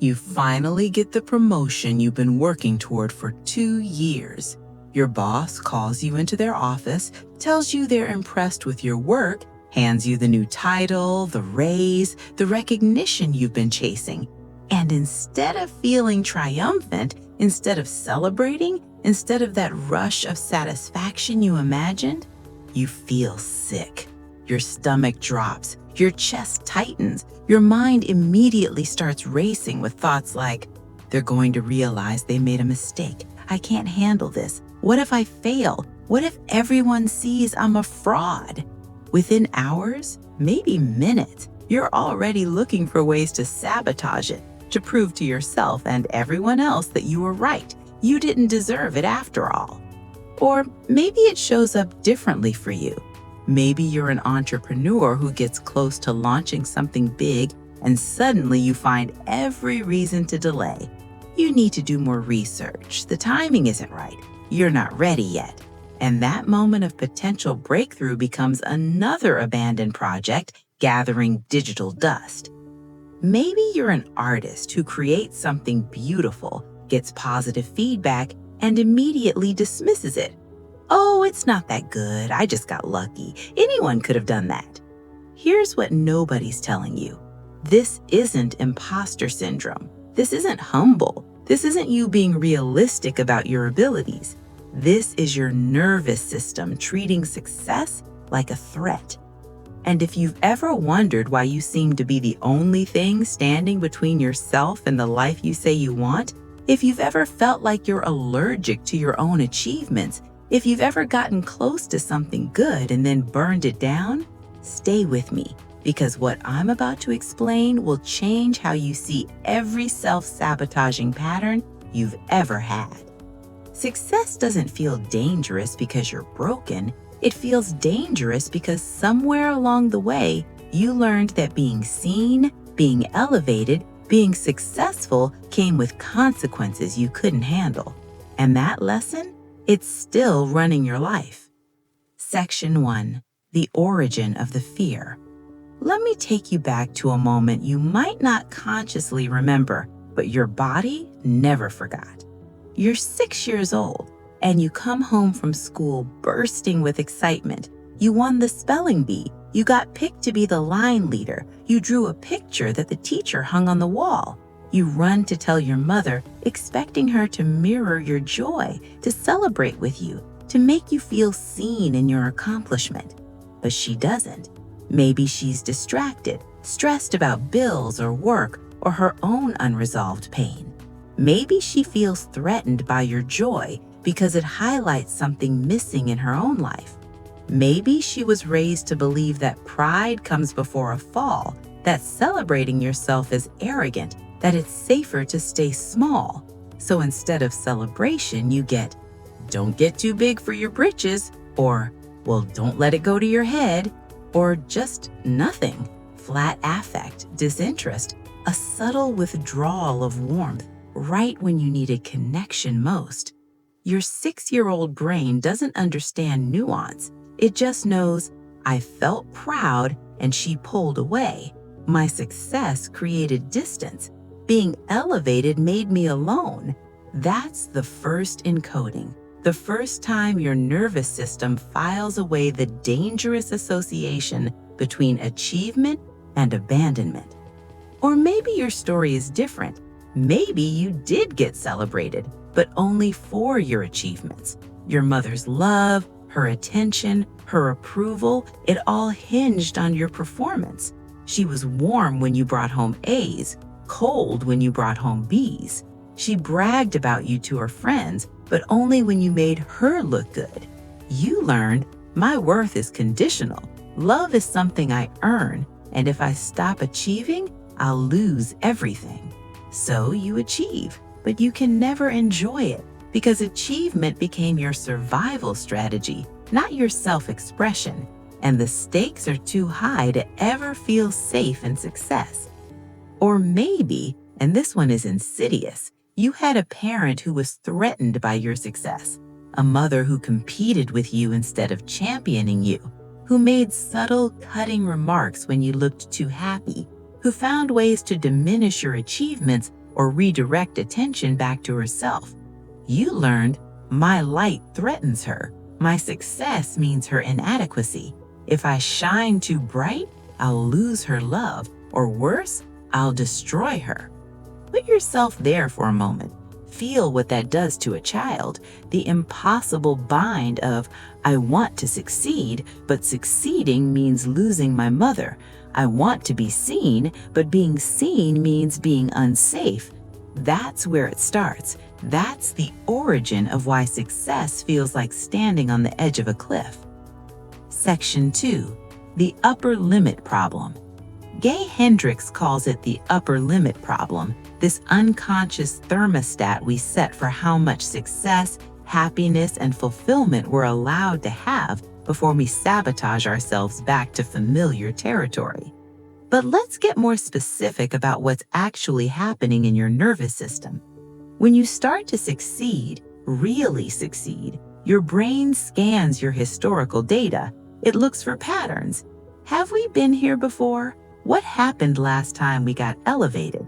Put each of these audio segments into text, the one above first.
You finally get the promotion you've been working toward for 2 years. Your boss calls you into their office, tells you they're impressed with your work, hands you the new title, the raise, the recognition you've been chasing. And instead of feeling triumphant, instead of celebrating, instead of that rush of satisfaction you imagined, you feel sick. Your stomach drops, your chest tightens, your mind immediately starts racing with thoughts like, they're going to realize they made a mistake. I can't handle this. What if I fail? What if everyone sees I'm a fraud? Within hours, maybe minutes, you're already looking for ways to sabotage it, to prove to yourself and everyone else that you were right. You didn't deserve it after all. Or maybe it shows up differently for you. Maybe you're an entrepreneur who gets close to launching something big and suddenly you find every reason to delay. You need to do more research. The timing isn't right. You're not ready yet. And that moment of potential breakthrough becomes another abandoned project gathering digital dust. Maybe you're an artist who creates something beautiful, gets positive feedback, and immediately dismisses it. Oh, it's not that good. I just got lucky. Anyone could have done that. Here's what nobody's telling you. This isn't imposter syndrome. This isn't humble. This isn't you being realistic about your abilities. This is your nervous system treating success like a threat. And if you've ever wondered why you seem to be the only thing standing between yourself and the life you say you want, if you've ever felt like you're allergic to your own achievements, if you've ever gotten close to something good and then burned it down, stay with me, because what I'm about to explain will change how you see every self-sabotaging pattern you've ever had. Success doesn't feel dangerous because you're broken. It feels dangerous because somewhere along the way, you learned that being seen, being elevated, being successful came with consequences you couldn't handle. And that lesson? It's still running your life. Section 1. The origin of the fear. Let me take you back to a moment you might not consciously remember, but your body never forgot. You're 6 years old, and you come home from school bursting with excitement. You won the spelling bee. You got picked to be the line leader. You drew a picture that the teacher hung on the wall. You run to tell your mother, expecting her to mirror your joy, to celebrate with you, to make you feel seen in your accomplishment. But she doesn't. Maybe she's distracted, stressed about bills or work or her own unresolved pain. Maybe she feels threatened by your joy because it highlights something missing in her own life. Maybe she was raised to believe that pride comes before a fall, that celebrating yourself is arrogant, that it's safer to stay small. So instead of celebration, you get, don't get too big for your britches, or, well, don't let it go to your head, or just nothing. Flat affect, disinterest, a subtle withdrawal of warmth right when you needed connection most. Your 6-year-old brain doesn't understand nuance. It just knows, I felt proud and she pulled away. My success created distance. Being elevated made me alone. That's the first encoding. The first time your nervous system files away the dangerous association between achievement and abandonment. Or maybe your story is different. Maybe you did get celebrated, but only for your achievements. Your mother's love, her attention, her approval, it all hinged on your performance. She was warm when you brought home A's, cold when you brought home B's. She bragged about you to her friends, but only when you made her look good. You learned, my worth is conditional. Love is something I earn, and if I stop achieving, I'll lose everything. So you achieve, but you can never enjoy it because achievement became your survival strategy, not your self-expression, and the stakes are too high to ever feel safe in success. Or maybe, and this one is insidious, you had a parent who was threatened by your success, a mother who competed with you instead of championing you, who made subtle, cutting remarks when you looked too happy, who found ways to diminish your achievements or redirect attention back to herself. You learned, my light threatens her. My success means her inadequacy. If I shine too bright, I'll lose her love, or worse, I'll destroy her. Put yourself there for a moment. Feel what that does to a child, the impossible bind of, I want to succeed, but succeeding means losing my mother. I want to be seen, but being seen means being unsafe. That's where it starts. That's the origin of why success feels like standing on the edge of a cliff. Section 2. The upper limit problem. Gay Hendricks calls it the upper limit problem, this unconscious thermostat we set for how much success, happiness, and fulfillment we're allowed to have before we sabotage ourselves back to familiar territory. But let's get more specific about what's actually happening in your nervous system. When you start to succeed, really succeed, your brain scans your historical data. It looks for patterns. Have we been here before? What happened last time we got elevated?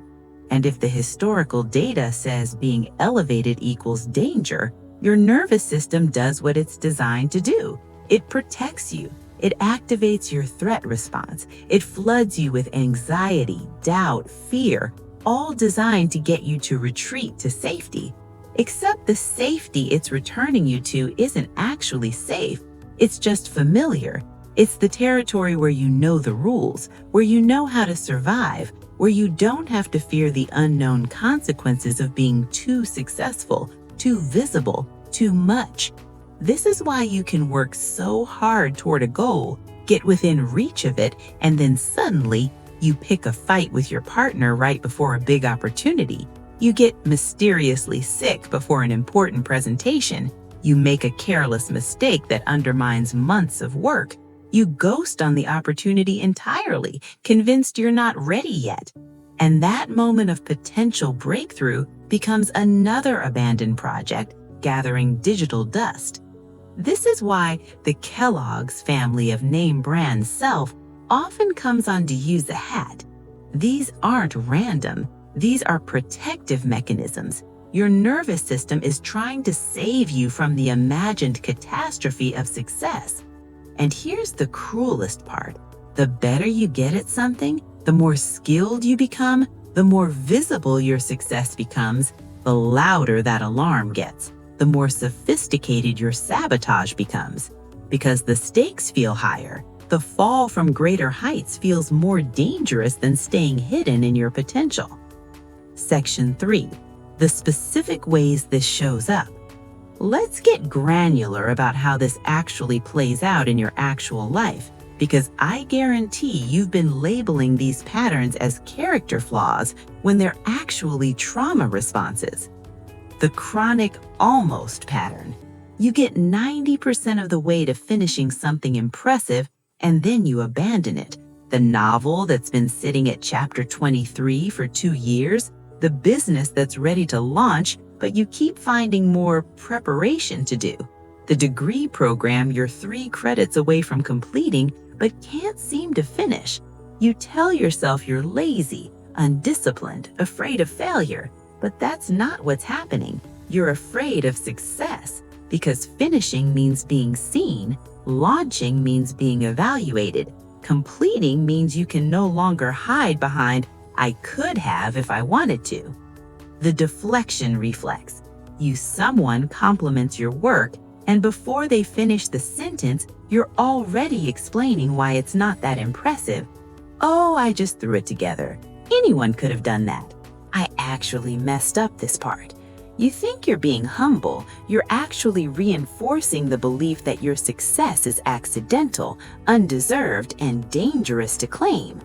And if the historical data says being elevated equals danger, your nervous system does what it's designed to do. It protects you. It activates your threat response. It floods you with anxiety, doubt, fear, all designed to get you to retreat to safety. Except the safety it's returning you to isn't actually safe. It's just familiar. It's the territory where you know the rules, where you know how to survive, where you don't have to fear the unknown consequences of being too successful, too visible, too much. This is why you can work so hard toward a goal, get within reach of it, and then suddenly you pick a fight with your partner right before a big opportunity. You get mysteriously sick before an important presentation. You make a careless mistake that undermines months of work. You ghost on the opportunity entirely, convinced you're not ready yet. And that moment of potential breakthrough becomes another abandoned project, gathering digital dust. This is why the Kellogg's family of name brand self often comes on to use the hat. These aren't random. These are protective mechanisms. Your nervous system is trying to save you from the imagined catastrophe of success. And here's the cruelest part. The better you get at something, the more skilled you become, the more visible your success becomes, the louder that alarm gets, the more sophisticated your sabotage becomes. Because the stakes feel higher, the fall from greater heights feels more dangerous than staying hidden in your potential. Section 3. The specific ways this shows up. Let's get granular about how this actually plays out in your actual life, because I guarantee you've been labeling these patterns as character flaws when they're actually trauma responses. The chronic almost pattern. You get 90% of the way to finishing something impressive, and then you abandon it. The novel that's been sitting at chapter 23 for 2 years, the business that's ready to launch, but you keep finding more preparation to do. The degree program you're 3 credits away from completing, but can't seem to finish. You tell yourself you're lazy, undisciplined, afraid of failure, but that's not what's happening. You're afraid of success, because finishing means being seen, launching means being evaluated, completing means you can no longer hide behind, I could have if I wanted to. The deflection reflex. Someone compliments your work, and before they finish the sentence, you're already explaining why it's not that impressive. Oh, I just threw it together. Anyone could have done that. I actually messed up this part. You think you're being humble, you're actually reinforcing the belief that your success is accidental, undeserved, and dangerous to claim.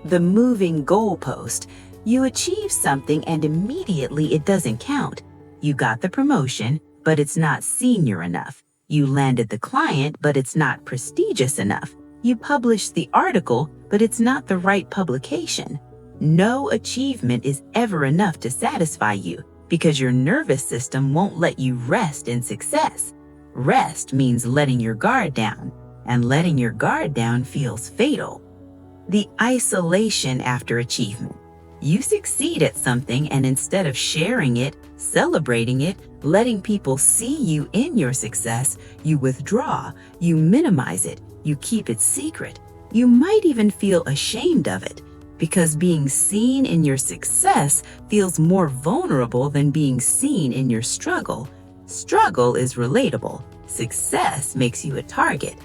The moving goalpost. You achieve something and immediately it doesn't count. You got the promotion, but it's not senior enough. You landed the client, but it's not prestigious enough. You published the article, but it's not the right publication. No achievement is ever enough to satisfy you because your nervous system won't let you rest in success. Rest means letting your guard down, and letting your guard down feels fatal. The isolation after achievement. You succeed at something, and instead of sharing it, celebrating it, letting people see you in your success, you withdraw, you minimize it, you keep it secret. You might even feel ashamed of it, because being seen in your success feels more vulnerable than being seen in your struggle. Struggle is relatable. Success makes you a target.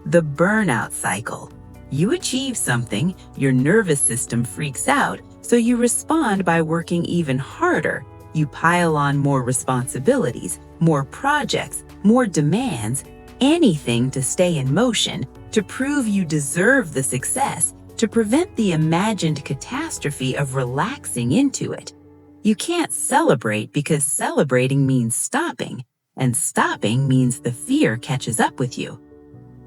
The burnout cycle. You achieve something, your nervous system freaks out, so you respond by working even harder. You pile on more responsibilities, more projects, more demands, anything to stay in motion, to prove you deserve the success, to prevent the imagined catastrophe of relaxing into it. You can't celebrate because celebrating means stopping, and stopping means the fear catches up with you.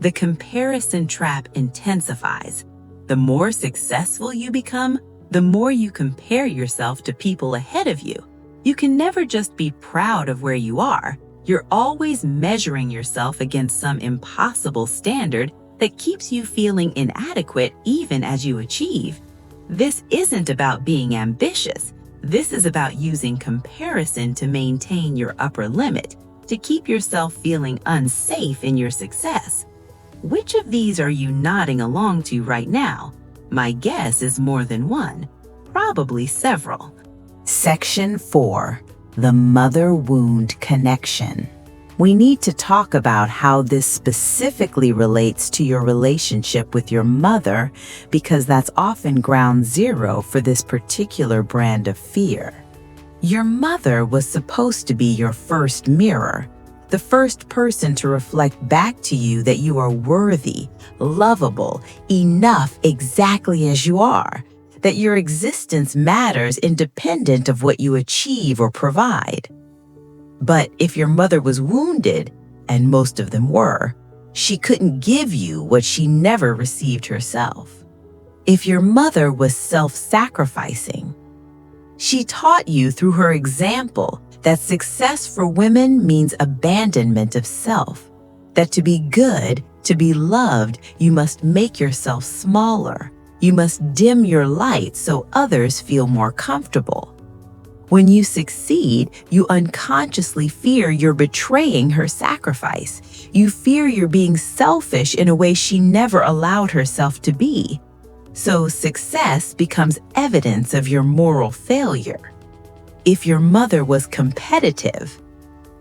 The comparison trap intensifies. The more successful you become, the more you compare yourself to people ahead of you. You can never just be proud of where you are. You're always measuring yourself against some impossible standard that keeps you feeling inadequate even as you achieve. This isn't about being ambitious. This is about using comparison to maintain your upper limit, to keep yourself feeling unsafe in your success. Which of these are you nodding along to right now? My guess is more than one, probably several. Section 4. The mother wound connection. We need to talk about how this specifically relates to your relationship with your mother, because that's often ground zero for this particular brand of fear. Your mother was supposed to be your first mirror, the first person to reflect back to you that you are worthy, lovable, enough exactly as you are, that your existence matters independent of what you achieve or provide. But if your mother was wounded, and most of them were, she couldn't give you what she never received herself. If your mother was self-sacrificing, she taught you through her example that success for women means abandonment of self, that to be good, to be loved, you must make yourself smaller. You must dim your light so others feel more comfortable. When you succeed, you unconsciously fear you're betraying her sacrifice. You fear you're being selfish in a way she never allowed herself to be. So success becomes evidence of your moral failure. If your mother was competitive,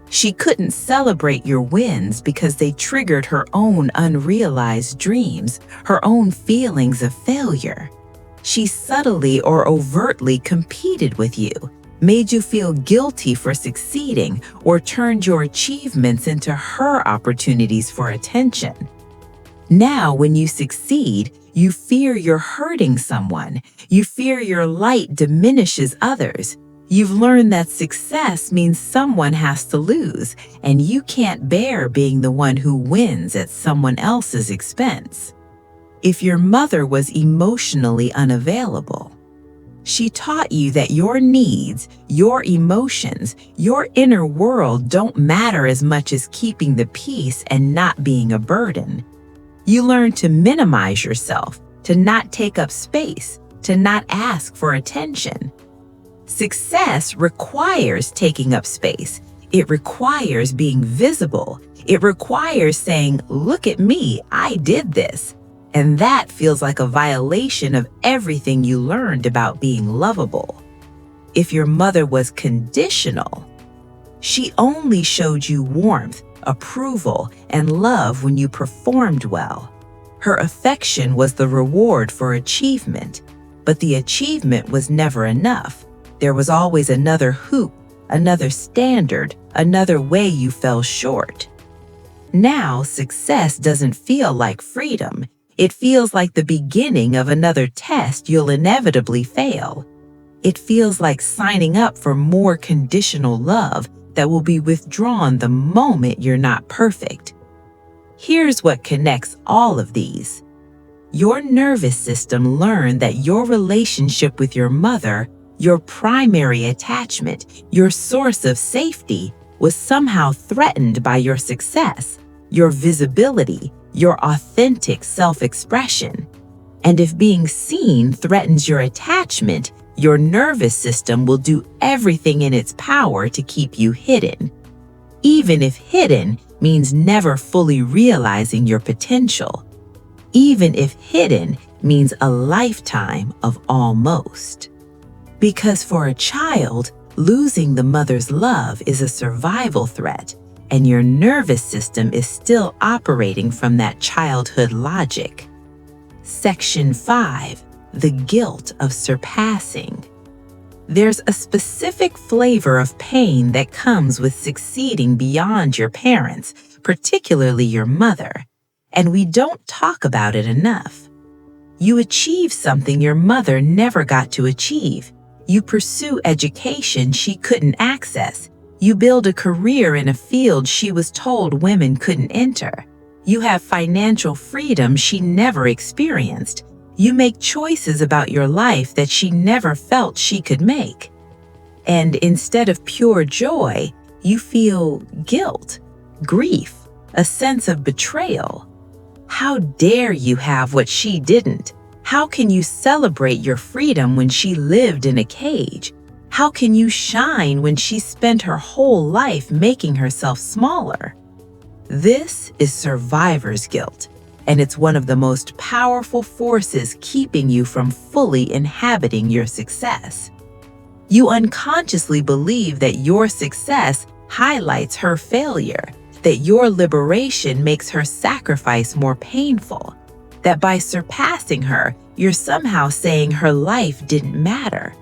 she couldn't celebrate your wins because they triggered her own unrealized dreams, her own feelings of failure. She subtly or overtly competed with you, made you feel guilty for succeeding, or turned your achievements into her opportunities for attention. Now, when you succeed, you fear you're hurting someone. You fear your light diminishes others. You've learned that success means someone has to lose, and you can't bear being the one who wins at someone else's expense. If your mother was emotionally unavailable, she taught you that your needs, your emotions, your inner world don't matter as much as keeping the peace and not being a burden. You learn to minimize yourself, to not take up space, to not ask for attention. Success requires taking up space. It requires being visible. It requires saying, "Look at me, I did this." And that feels like a violation of everything you learned about being lovable. If your mother was conditional, she only showed you warmth, approval, and love when you performed well. Her affection was the reward for achievement, but the achievement was never enough. There was always another hoop, another standard, another way you fell short. Now, success doesn't feel like freedom. It feels like the beginning of another test you'll inevitably fail. It feels like signing up for more conditional love that will be withdrawn the moment you're not perfect. Here's what connects all of these. Your nervous system learned that your relationship with your mother, your primary attachment, your source of safety, was somehow threatened by your success, your visibility, your authentic self-expression. And if being seen threatens your attachment, Your nervous system will do everything in its power to keep you hidden, even if hidden means never fully realizing your potential, even if hidden means a lifetime of almost. Because for a child, losing the mother's love is a survival threat, and your nervous system is still operating from that childhood logic. Section 5. The guilt of surpassing. There's a specific flavor of pain that comes with succeeding beyond your parents, particularly your mother, and we don't talk about it enough. You achieve something your mother never got to achieve. You pursue education she couldn't access. You build a career in a field she was told women couldn't enter. You have financial freedom she never experienced. You make choices about your life that she never felt she could make. And instead of pure joy, you feel guilt, grief, a sense of betrayal. How dare you have what she didn't? How can you celebrate your freedom when she lived in a cage? How can you shine when she spent her whole life making herself smaller? This is survivor's guilt, and it's one of the most powerful forces keeping you from fully inhabiting your success. You unconsciously believe that your success highlights her failure, that your liberation makes her sacrifice more painful, that by surpassing her, you're somehow saying her life didn't matter.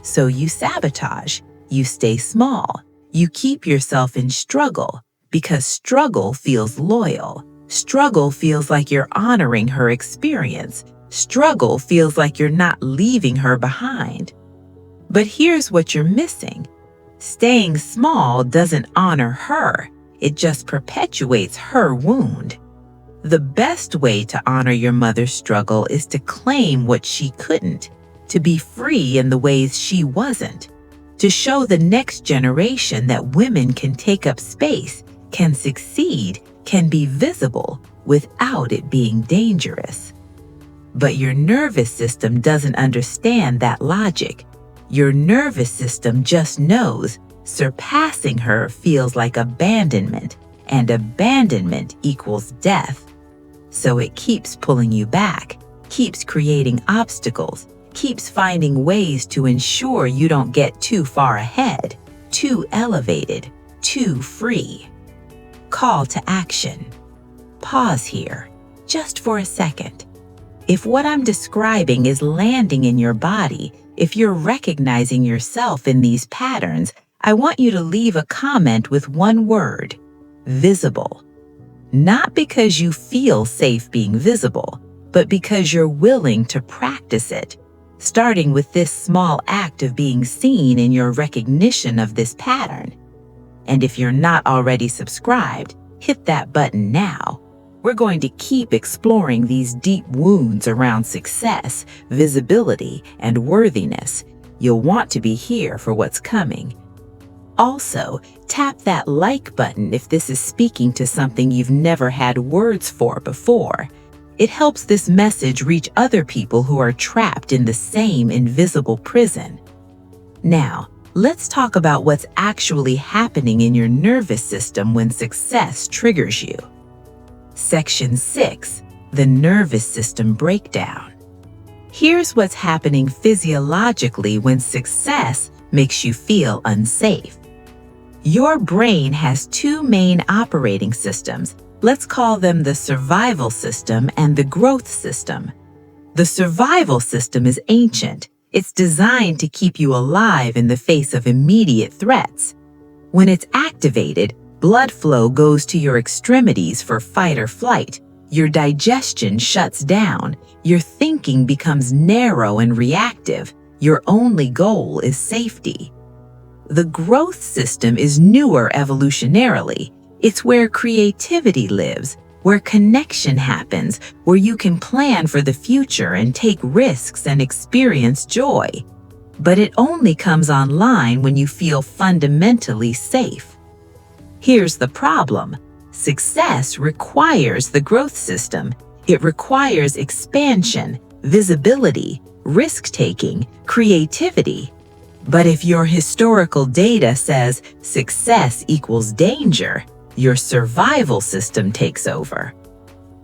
So you sabotage, you stay small, you keep yourself in struggle, because struggle feels loyal. Struggle feels like you're honoring her experience. Struggle feels like you're not leaving her behind. But here's what you're missing. Staying small doesn't honor her. It just perpetuates her wound. The best way to honor your mother's struggle is to claim what she couldn't, to be free in the ways she wasn't, to show the next generation that women can take up space, can succeed, can be visible without it being dangerous. But your nervous system doesn't understand that logic. Your nervous system just knows surpassing her feels like abandonment, and abandonment equals death. So it keeps pulling you back, keeps creating obstacles, keeps finding ways to ensure you don't get too far ahead, too elevated, too free. Call to action. Pause here, just for a second. If what I'm describing is landing in your body, if you're recognizing yourself in these patterns, I want you to leave a comment with one word: visible. Not because you feel safe being visible, but because you're willing to practice it, starting with this small act of being seen in your recognition of this pattern. And if you're not already subscribed, hit that button now. We're going to keep exploring these deep wounds around success, visibility, and worthiness. You'll want to be here for what's coming. Also, tap that like button if this is speaking to something you've never had words for before. It helps this message reach other people who are trapped in the same invisible prison. Now, let's talk about what's actually happening in your nervous system when success triggers you. Section 6. The nervous system breakdown. Here's what's happening physiologically when success makes you feel unsafe. Your brain has two main operating systems. Let's call them the survival system and the growth system. The survival system is ancient. It's designed to keep you alive in the face of immediate threats. When it's activated, blood flow goes to your extremities for fight or flight. Your digestion shuts down. Your thinking becomes narrow and reactive. Your only goal is safety. The growth system is newer evolutionarily. It's where creativity lives, where connection happens, where you can plan for the future and take risks and experience joy. But it only comes online when you feel fundamentally safe. Here's the problem. Success requires the growth system. It requires expansion, visibility, risk-taking, creativity. But if your historical data says success equals danger, your survival system takes over.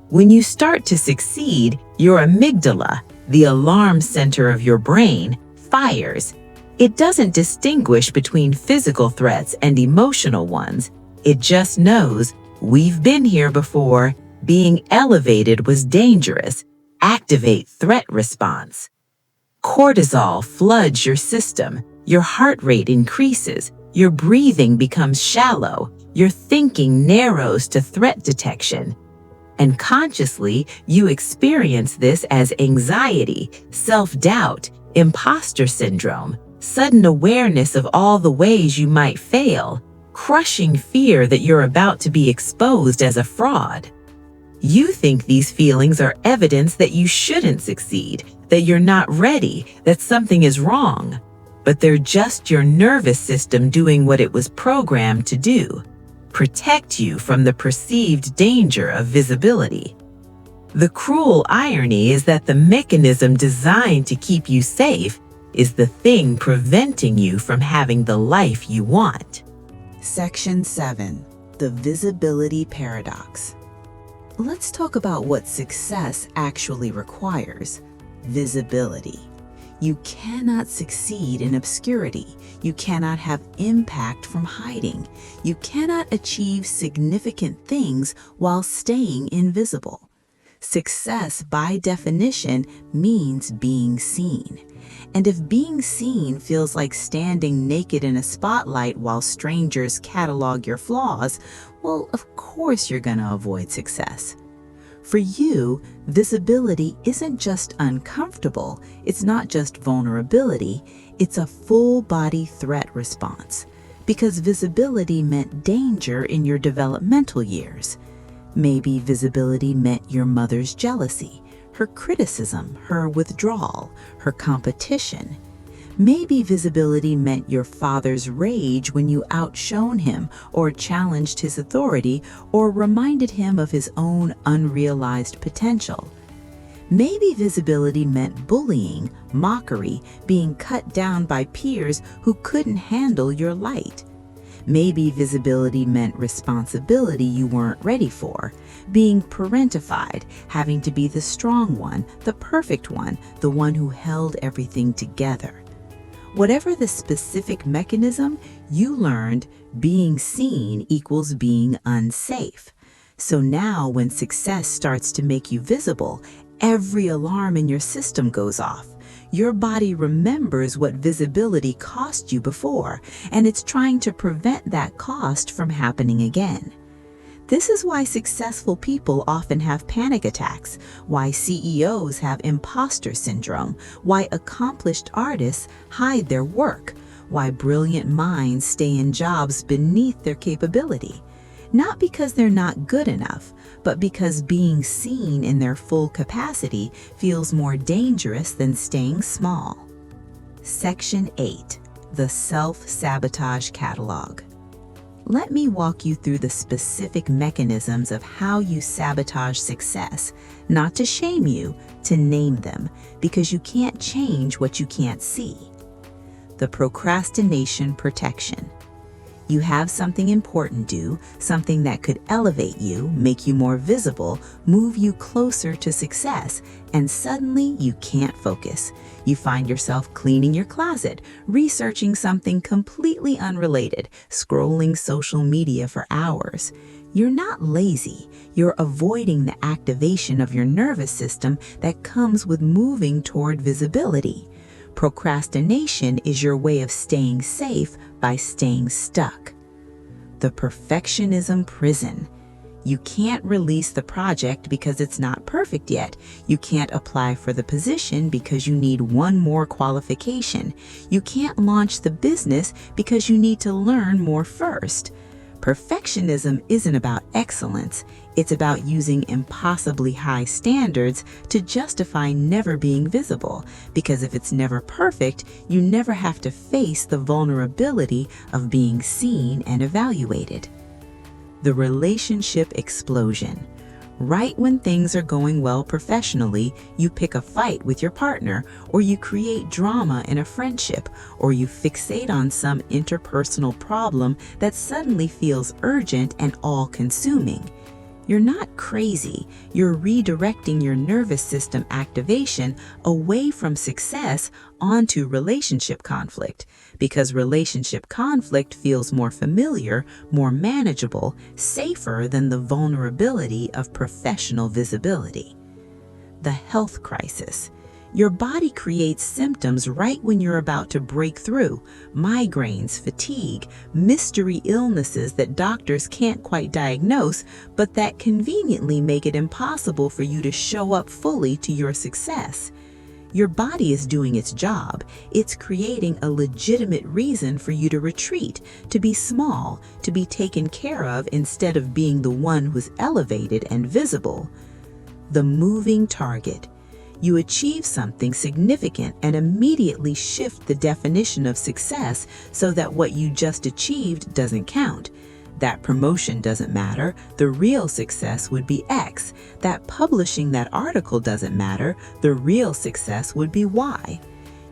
When you start to succeed, your amygdala, the alarm center of your brain, fires. It doesn't distinguish between physical threats and emotional ones. It just knows, we've been here before. Being elevated was dangerous. Activate threat response. Cortisol floods your system. Your heart rate increases. Your breathing becomes shallow. Your thinking narrows to threat detection. And consciously, you experience this as anxiety, self-doubt, imposter syndrome, sudden awareness of all the ways you might fail, crushing fear that you're about to be exposed as a fraud. You think these feelings are evidence that you shouldn't succeed, that you're not ready, that something is wrong. But they're just your nervous system doing what it was programmed to do: protect you from the perceived danger of visibility. The cruel irony is that the mechanism designed to keep you safe is the thing preventing you from having the life you want. Section 7. The Visibility Paradox. Let's talk about what success actually requires: visibility. You cannot succeed in obscurity. You cannot have impact from hiding. You cannot achieve significant things while staying invisible. Success, by definition, means being seen. And if being seen feels like standing naked in a spotlight while strangers catalog your flaws, well, of course you're going to avoid success. For you, visibility isn't just uncomfortable, it's not just vulnerability, it's a full-body threat response. Because visibility meant danger in your developmental years. Maybe visibility meant your mother's jealousy, her criticism, her withdrawal, her competition. Maybe visibility meant your father's rage when you outshone him or challenged his authority or reminded him of his own unrealized potential. Maybe visibility meant bullying, mockery, being cut down by peers who couldn't handle your light. Maybe visibility meant responsibility you weren't ready for, being parentified, having to be the strong one, the perfect one, the one who held everything together. Whatever the specific mechanism, you learned being seen equals being unsafe. So now when success starts to make you visible, every alarm in your system goes off. Your body remembers what visibility cost you before, and it's trying to prevent that cost from happening again. This is why successful people often have panic attacks, why CEOs have imposter syndrome, why accomplished artists hide their work, why brilliant minds stay in jobs beneath their capability. Not because they're not good enough, but because being seen in their full capacity feels more dangerous than staying small. Section 8. The Self-Sabotage Catalog. Let me walk you through the specific mechanisms of how you sabotage success, not to shame you, to name them, because you can't change what you can't see. The procrastination protection. You have something important due, something that could elevate you, make you more visible, move you closer to success, and suddenly you can't focus. You find yourself cleaning your closet, researching something completely unrelated, scrolling social media for hours. You're not lazy, you're avoiding the activation of your nervous system that comes with moving toward visibility. Procrastination is your way of staying safe by staying stuck. The perfectionism prison. You can't release the project because it's not perfect yet. You can't apply for the position because you need one more qualification. You can't launch the business because you need to learn more first. Perfectionism isn't about excellence. It's about using impossibly high standards to justify never being visible, because if it's never perfect, you never have to face the vulnerability of being seen and evaluated. The relationship explosion. Right when things are going well professionally, you pick a fight with your partner, or you create drama in a friendship, or you fixate on some interpersonal problem that suddenly feels urgent and all-consuming. You're not crazy. You're redirecting your nervous system activation away from success onto relationship conflict, because relationship conflict feels more familiar, more manageable, safer than the vulnerability of professional visibility. The health crisis. Your body creates symptoms right when you're about to break through: migraines, fatigue, mystery illnesses that doctors can't quite diagnose, but that conveniently make it impossible for you to show up fully to your success. Your body is doing its job. It's creating a legitimate reason for you to retreat, to be small, to be taken care of instead of being the one who's elevated and visible. The moving target. You achieve something significant and immediately shift the definition of success so that what you just achieved doesn't count. That promotion doesn't matter. The real success would be X. That publishing that article doesn't matter. The real success would be Y.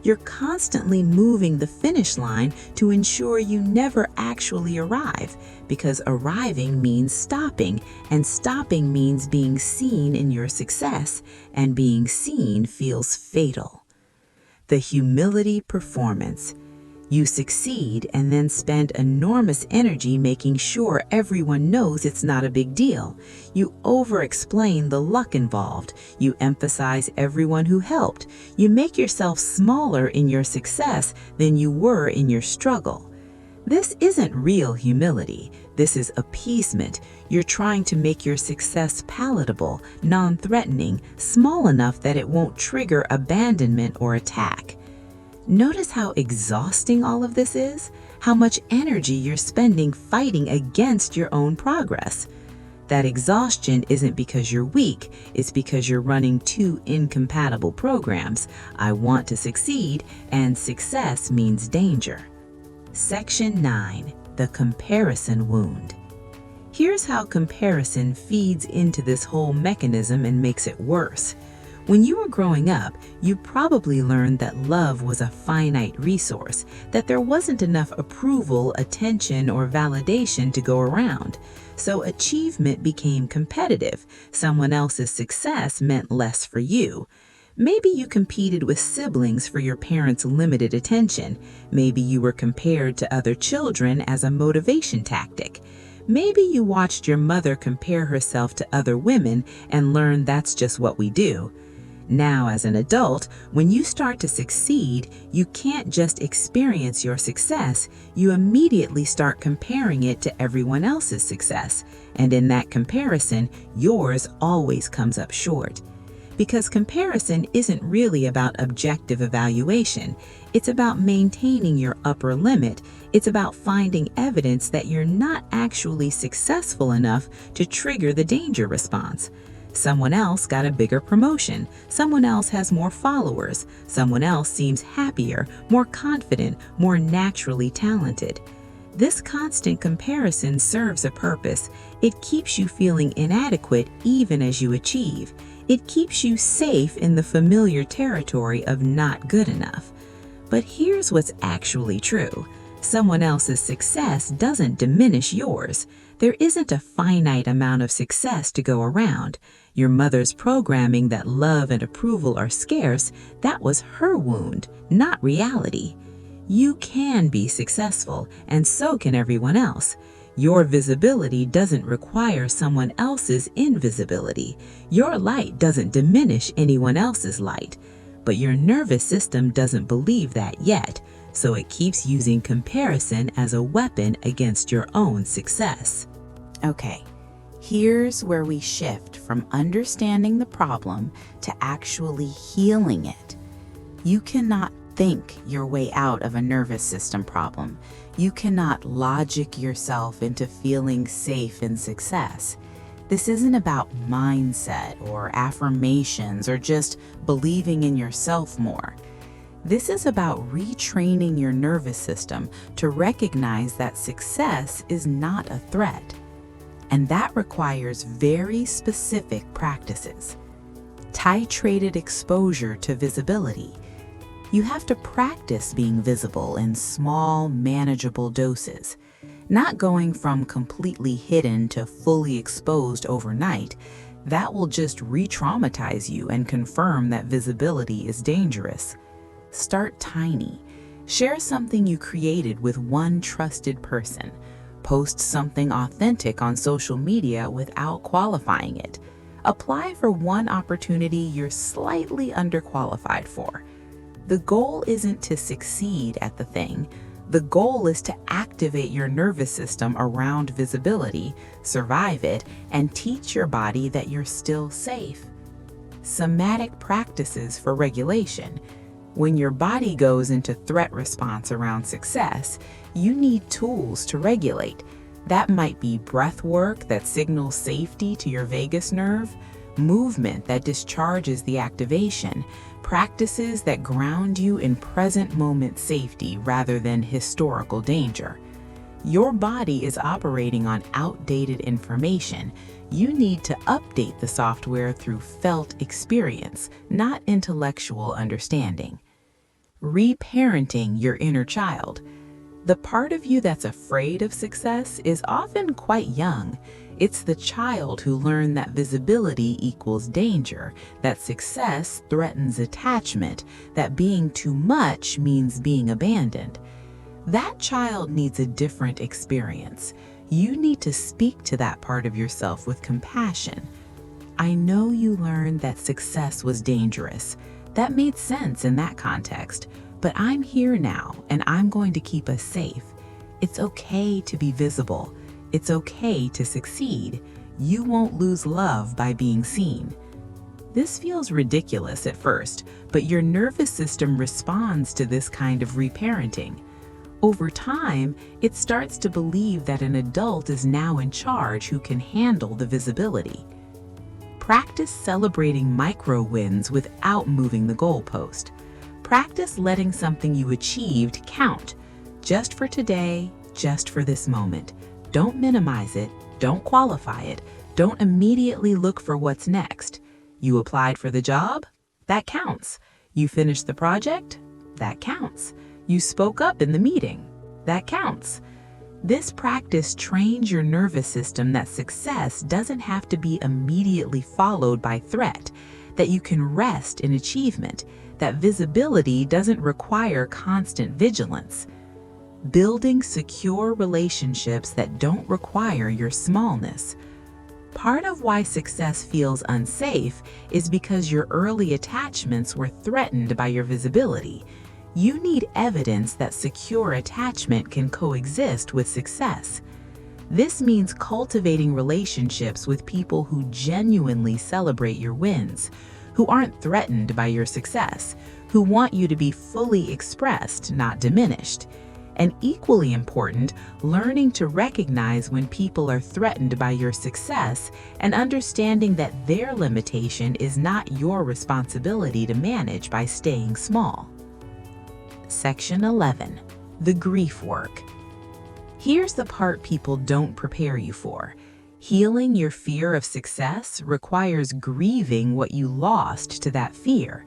You're constantly moving the finish line to ensure you never actually arrive, because arriving means stopping, and stopping means being seen in your success, and being seen feels fatal. The humility performance. You succeed and then spend enormous energy making sure everyone knows it's not a big deal. You over-explain the luck involved. You emphasize everyone who helped. You make yourself smaller in your success than you were in your struggle. This isn't real humility. This is appeasement. You're trying to make your success palatable, non-threatening, small enough that it won't trigger abandonment or attack. Notice how exhausting all of this is, how much energy you're spending fighting against your own progress. That exhaustion isn't because you're weak, it's because you're running two incompatible programs. I want to succeed, and success means danger. Section 9. The comparison wound. Here's how comparison feeds into this whole mechanism and makes it worse. When you were growing up, you probably learned that love was a finite resource, that there wasn't enough approval, attention, or validation to go around. So achievement became competitive. Someone else's success meant less for you. Maybe you competed with siblings for your parents' limited attention. Maybe you were compared to other children as a motivation tactic. Maybe you watched your mother compare herself to other women and learned that's just what we do. Now, as an adult, when you start to succeed, you can't just experience your success, you immediately start comparing it to everyone else's success. And in that comparison, yours always comes up short. Because comparison isn't really about objective evaluation. It's about maintaining your upper limit. It's about finding evidence that you're not actually successful enough to trigger the danger response. Someone else got a bigger promotion. Someone else has more followers. Someone else seems happier, more confident, more naturally talented. This constant comparison serves a purpose. It keeps you feeling inadequate even as you achieve. It keeps you safe in the familiar territory of not good enough. But here's what's actually true. Someone else's success doesn't diminish yours. There isn't a finite amount of success to go around. Your mother's programming that love and approval are scarce, that was her wound, not reality. You can be successful, and so can everyone else. Your visibility doesn't require someone else's invisibility. Your light doesn't diminish anyone else's light. But your nervous system doesn't believe that yet, so it keeps using comparison as a weapon against your own success. Okay, here's where we shift from understanding the problem to actually healing it. You cannot think your way out of a nervous system problem. You cannot logic yourself into feeling safe in success. This isn't about mindset or affirmations or just believing in yourself more. This is about retraining your nervous system to recognize that success is not a threat. and that requires very specific practices. Titrated exposure to visibility. You have to practice being visible in small, manageable doses, not going from completely hidden to fully exposed overnight. That will just re-traumatize you and confirm that visibility is dangerous. Start tiny. Share something you created with one trusted person. Post something authentic on social media without qualifying it. Apply for one opportunity you're slightly underqualified for. The goal isn't to succeed at the thing. The goal is to activate your nervous system around visibility, survive it, and teach your body that you're still safe. Somatic practices for regulation. When your body goes into threat response around success, you need tools to regulate. That might be breath work that signals safety to your vagus nerve, movement that discharges the activation, practices that ground you in present moment safety rather than historical danger. Your body is operating on outdated information. You need to update the software through felt experience, not intellectual understanding. Reparenting your inner child. The part of you that's afraid of success is often quite young. It's the child who learned that visibility equals danger, that success threatens attachment, that being too much means being abandoned. That child needs a different experience. You need to speak to that part of yourself with compassion. I know you learned that success was dangerous. That made sense in that context, but I'm here now and I'm going to keep us safe. It's okay to be visible. It's okay to succeed. You won't lose love by being seen. This feels ridiculous at first, but your nervous system responds to this kind of reparenting. Over time, it starts to believe that an adult is now in charge who can handle the visibility. Practice celebrating micro wins without moving the goalpost. Practice letting something you achieved count, just for today, just for this moment. Don't minimize it, don't qualify it, don't immediately look for what's next. You applied for the job? That counts. You finished the project? That counts. You spoke up in the meeting? That counts. This practice trains your nervous system that success doesn't have to be immediately followed by threat, that you can rest in achievement, that visibility doesn't require constant vigilance. Building secure relationships that don't require your smallness. Part of why success feels unsafe is because your early attachments were threatened by your visibility. You need evidence that secure attachment can coexist with success. This means cultivating relationships with people who genuinely celebrate your wins, who aren't threatened by your success, who want you to be fully expressed, not diminished. And equally important, learning to recognize when people are threatened by your success and understanding that their limitation is not your responsibility to manage by staying small. Section 11. The grief work. Here's the part people don't prepare you for. Healing your fear of success requires grieving what you lost to that fear.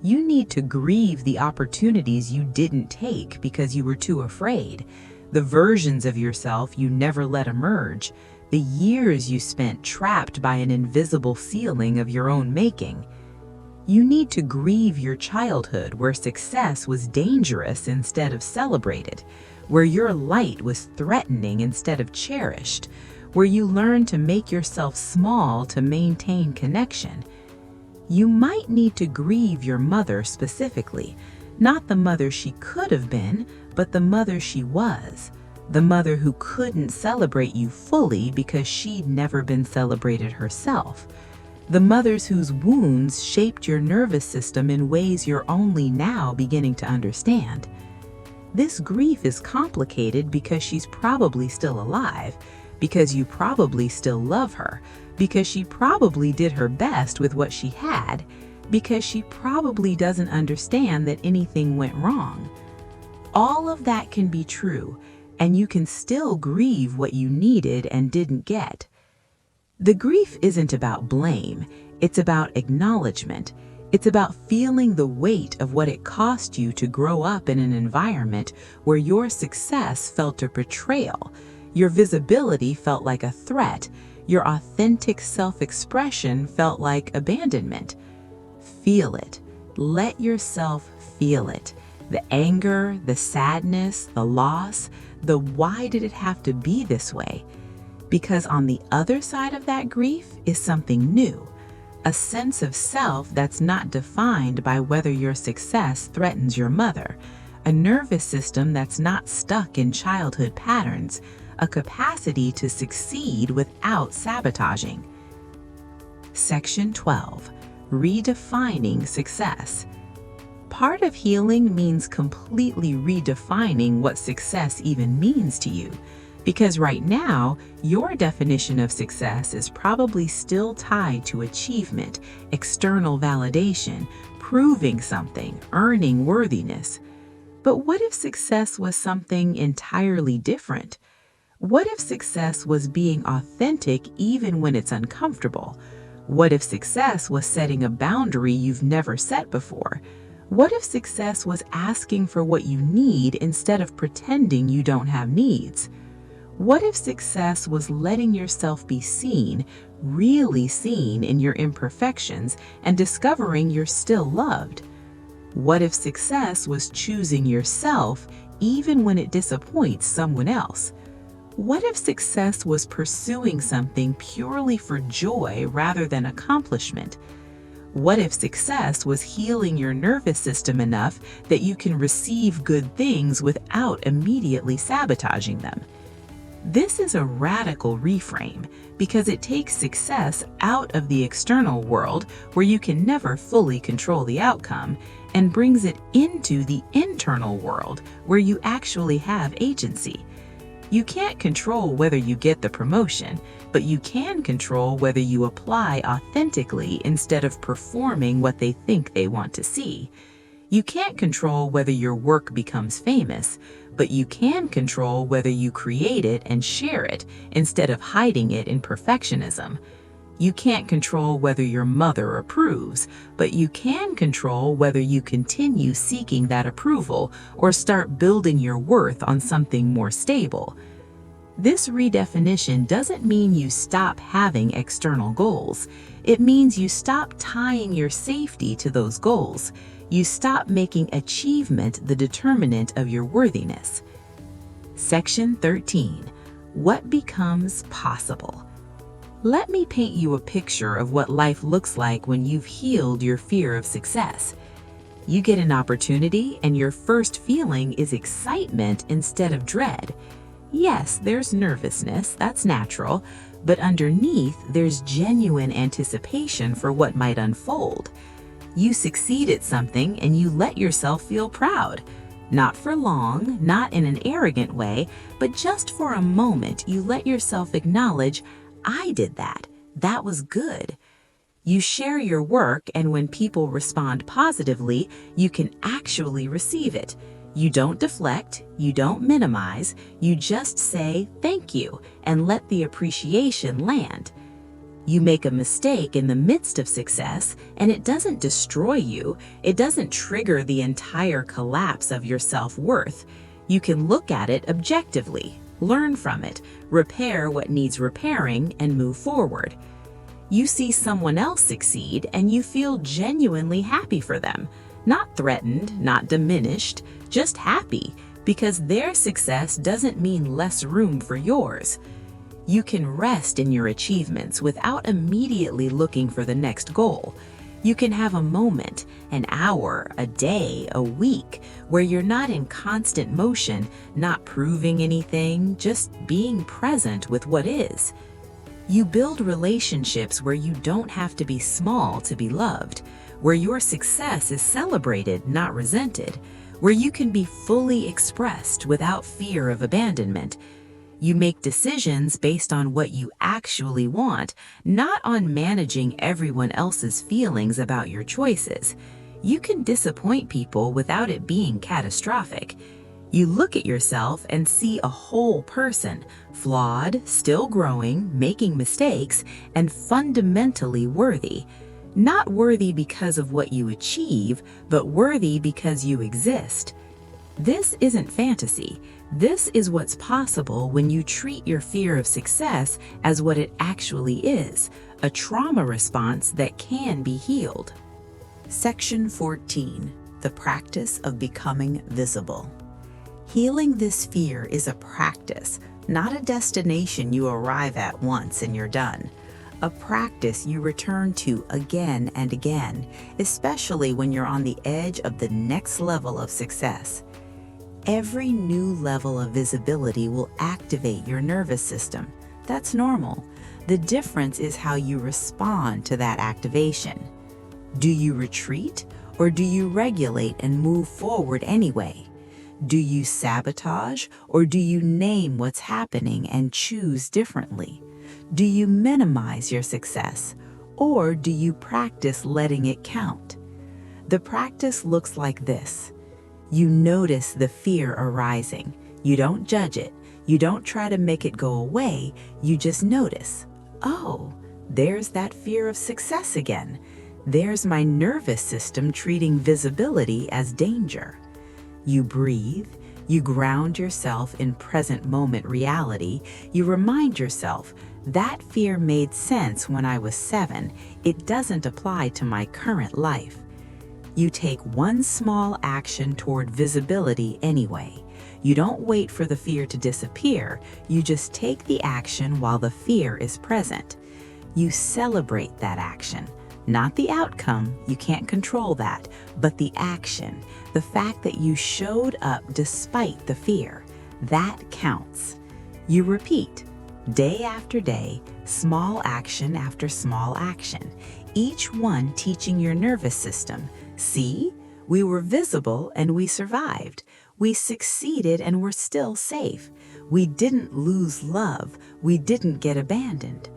You need to grieve the opportunities you didn't take because you were too afraid, the versions of yourself you never let emerge, the years you spent trapped by an invisible ceiling of your own making. You need to grieve your childhood where success was dangerous instead of celebrated, where your light was threatening instead of cherished, where you learned to make yourself small to maintain connection. You might need to grieve your mother specifically, not the mother she could have been, but the mother she was, the mother who couldn't celebrate you fully because she'd never been celebrated herself, the mothers whose wounds shaped your nervous system in ways you're only now beginning to understand. This grief is complicated because she's probably still alive, because you probably still love her, because she probably did her best with what she had, because she probably doesn't understand that anything went wrong. All of that can be true, and you can still grieve what you needed and didn't get. The grief isn't about blame, it's about acknowledgement. It's about feeling the weight of what it cost you to grow up in an environment where your success felt a betrayal, your visibility felt like a threat, your authentic self-expression felt like abandonment. Feel it. Let yourself feel it. The anger, the sadness, the loss, the why did it have to be this way? Because on the other side of that grief is something new. A sense of self that's not defined by whether your success threatens your mother, a nervous system that's not stuck in childhood patterns, a capacity to succeed without sabotaging. Section 12. Redefining success. Part of healing means completely redefining what success even means to you. Because right now, your definition of success is probably still tied to achievement, external validation, proving something, earning worthiness. But what if success was something entirely different? What if success was being authentic even when it's uncomfortable? What if success was setting a boundary you've never set before? What if success was asking for what you need instead of pretending you don't have needs? What if success was letting yourself be seen, really seen in your imperfections, and discovering you're still loved? What if success was choosing yourself even when it disappoints someone else? What if success was pursuing something purely for joy rather than accomplishment? What if success was healing your nervous system enough that you can receive good things without immediately sabotaging them? This is a radical reframe because it takes success out of the external world where you can never fully control the outcome and brings it into the internal world where you actually have agency. You can't control whether you get the promotion, but you can control whether you apply authentically instead of performing what they think they want to see. You can't control whether your work becomes famous, but you can control whether you create it and share it instead of hiding it in perfectionism. You can't control whether your mother approves, but you can control whether you continue seeking that approval or start building your worth on something more stable. This redefinition doesn't mean you stop having external goals. It means you stop tying your safety to those goals. You stop making achievement the determinant of your worthiness. Section 13. What becomes possible? Let me paint you a picture of what life looks like when you've healed your fear of success. You get an opportunity and your first feeling is excitement instead of dread. Yes, there's nervousness, that's natural, but underneath there's genuine anticipation for what might unfold. You succeed at something and you let yourself feel proud. Not for long, not in an arrogant way, but just for a moment you let yourself acknowledge, I did that. That was good. You share your work, and when people respond positively, you can actually receive it. You don't deflect, you don't minimize, you just say thank you and let the appreciation land. You make a mistake in the midst of success, and it doesn't destroy you. It doesn't trigger the entire collapse of your self-worth. You can look at it objectively, learn from it, repair what needs repairing, and move forward. You see someone else succeed, and you feel genuinely happy for them. Not threatened, not diminished, just happy, because their success doesn't mean less room for yours. You can rest in your achievements without immediately looking for the next goal. You can have a moment, an hour, a day, a week, where you're not in constant motion, not proving anything, just being present with what is. You build relationships where you don't have to be small to be loved, where your success is celebrated, not resented, where you can be fully expressed without fear of abandonment. You make decisions based on what you actually want, not on managing everyone else's feelings about your choices. You can disappoint people without it being catastrophic. You look at yourself and see a whole person, flawed, still growing, making mistakes, and fundamentally worthy. Not worthy because of what you achieve, but worthy because you exist. This isn't fantasy. This is what's possible when you treat your fear of success as what it actually is, a trauma response that can be healed. Section 14. The practice of becoming visible. Healing this fear is a practice, not a destination you arrive at once and you're done. A practice you return to again and again, especially when you're on the edge of the next level of success. Every new level of visibility will activate your nervous system. That's normal. The difference is how you respond to that activation. Do you retreat, or do you regulate and move forward anyway? Do you sabotage, or do you name what's happening and choose differently? Do you minimize your success, or do you practice letting it count? The practice looks like this. You notice the fear arising. You don't judge it. You don't try to make it go away. You just notice, oh, there's that fear of success again. There's my nervous system treating visibility as danger. You breathe, you ground yourself in present moment reality, you remind yourself, that fear made sense when I was 7, it doesn't apply to my current life. You take one small action toward visibility anyway. You don't wait for the fear to disappear, you just take the action while the fear is present. You celebrate that action. Not the outcome, you can't control that, but the action, the fact that you showed up despite the fear, that counts. You repeat, day after day, small action after small action, each one teaching your nervous system, see, we were visible and we survived. We succeeded and we're still safe. We didn't lose love, we didn't get abandoned.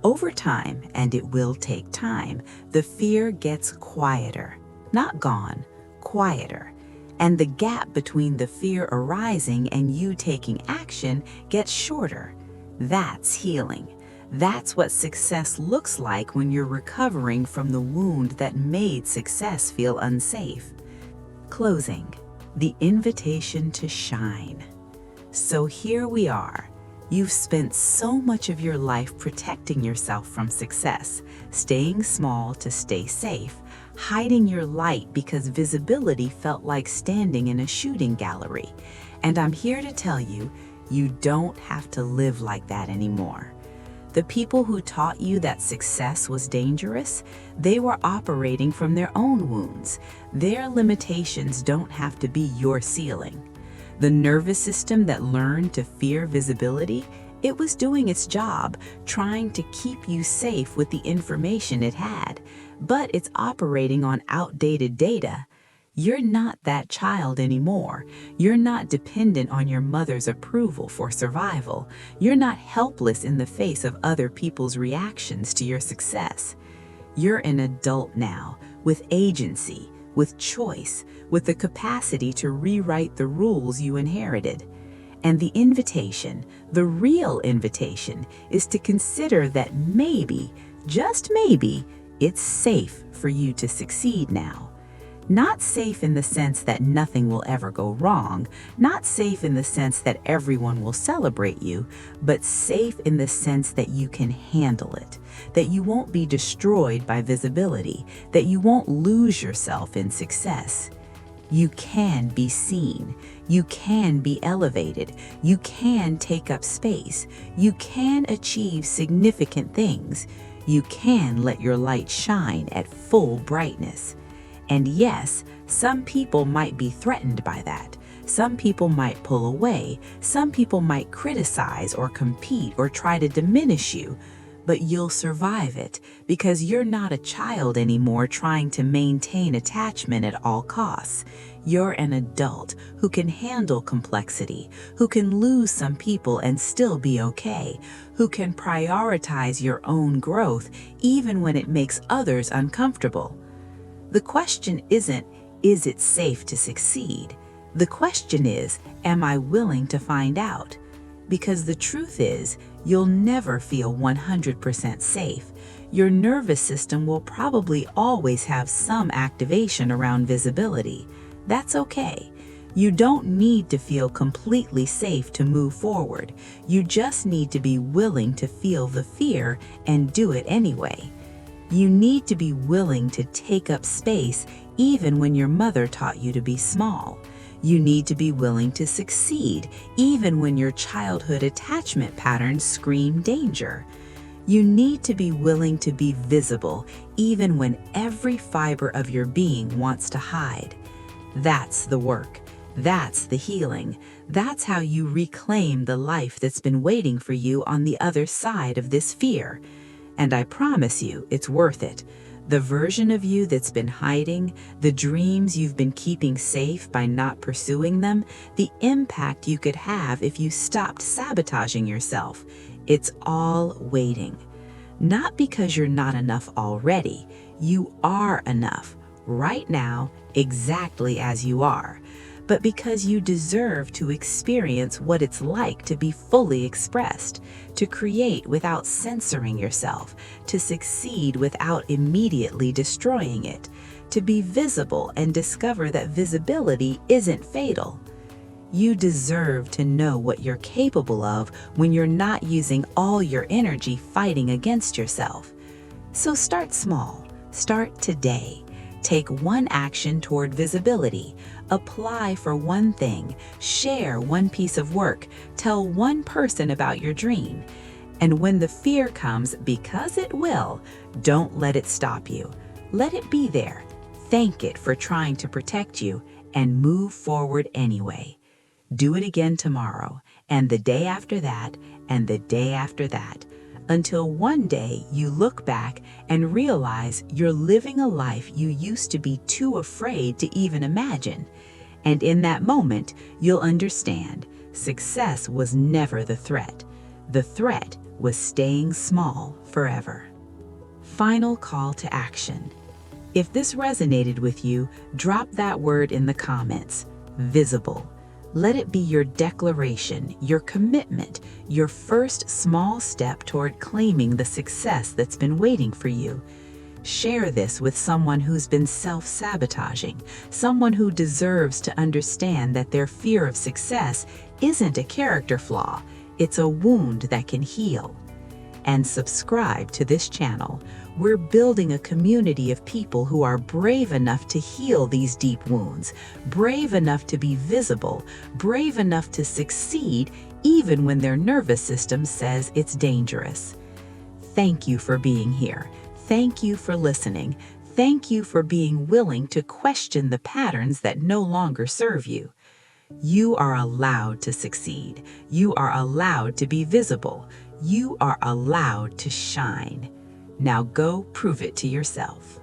Over time, and it will take time, the fear gets quieter, not gone, quieter. And the gap between the fear arising and you taking action gets shorter. That's healing. That's what success looks like when you're recovering from the wound that made success feel unsafe. Closing, the invitation to shine. So here we are. You've spent so much of your life protecting yourself from success, staying small to stay safe, hiding your light because visibility felt like standing in a shooting gallery. And I'm here to tell you, you don't have to live like that anymore. The people who taught you that success was dangerous, they were operating from their own wounds. Their limitations don't have to be your ceiling. The nervous system that learned to fear visibility, it was doing its job, trying to keep you safe with the information it had, but it's operating on outdated data. You're not that child anymore. You're not dependent on your mother's approval for survival. You're not helpless in the face of other people's reactions to your success. You're an adult now, with agency, with choice, with the capacity to rewrite the rules you inherited. And the invitation, the real invitation, is to consider that maybe, just maybe, it's safe for you to succeed now. Not safe in the sense that nothing will ever go wrong, not safe in the sense that everyone will celebrate you, but safe in the sense that you can handle it, that you won't be destroyed by visibility, that you won't lose yourself in success. You can be seen, you can be elevated, you can take up space, you can achieve significant things, you can let your light shine at full brightness. And yes, some people might be threatened by that. Some people might pull away. Some people might criticize or compete or try to diminish you. But you'll survive it because you're not a child anymore trying to maintain attachment at all costs. You're an adult who can handle complexity, who can lose some people and still be okay, who can prioritize your own growth even when it makes others uncomfortable. The question isn't, is it safe to succeed? The question is, am I willing to find out? Because the truth is, you'll never feel 100% safe. Your nervous system will probably always have some activation around visibility. That's okay. You don't need to feel completely safe to move forward. You just need to be willing to feel the fear and do it anyway. You need to be willing to take up space even when your mother taught you to be small. You need to be willing to succeed even when your childhood attachment patterns scream danger. You need to be willing to be visible even when every fiber of your being wants to hide. That's the work. That's the healing. That's how you reclaim the life that's been waiting for you on the other side of this fear. And I promise you, it's worth it. The version of you that's been hiding, the dreams you've been keeping safe by not pursuing them, the impact you could have if you stopped sabotaging yourself, it's all waiting. Not because you're not enough already. You are enough, right now, exactly as you are. But because you deserve to experience what it's like to be fully expressed, to create without censoring yourself, to succeed without immediately destroying it, to be visible and discover that visibility isn't fatal. You deserve to know what you're capable of when you're not using all your energy fighting against yourself. So start small. Start today. Take one action toward visibility. Apply for one thing. Share one piece of work. Tell one person about your dream. And when the fear comes, because it will, don't let it stop you. Let it be there. Thank it for trying to protect you and move forward anyway. Do it again tomorrow, and the day after that, and the day after that, until one day you look back and realize you're living a life you used to be too afraid to even imagine. And in that moment, you'll understand success was never the threat. The threat was staying small forever. Final call to action. If this resonated with you, drop that word in the comments, visible. Let it be your declaration, your commitment, your first small step toward claiming the success that's been waiting for you. Share this with someone who's been self-sabotaging, someone who deserves to understand that their fear of success isn't a character flaw, it's a wound that can heal. And subscribe to this channel. We're building a community of people who are brave enough to heal these deep wounds, brave enough to be visible, brave enough to succeed even when their nervous system says it's dangerous. Thank you for being here. Thank you for listening. Thank you for being willing to question the patterns that no longer serve you. You are allowed to succeed. You are allowed to be visible. You are allowed to shine. Now go prove it to yourself.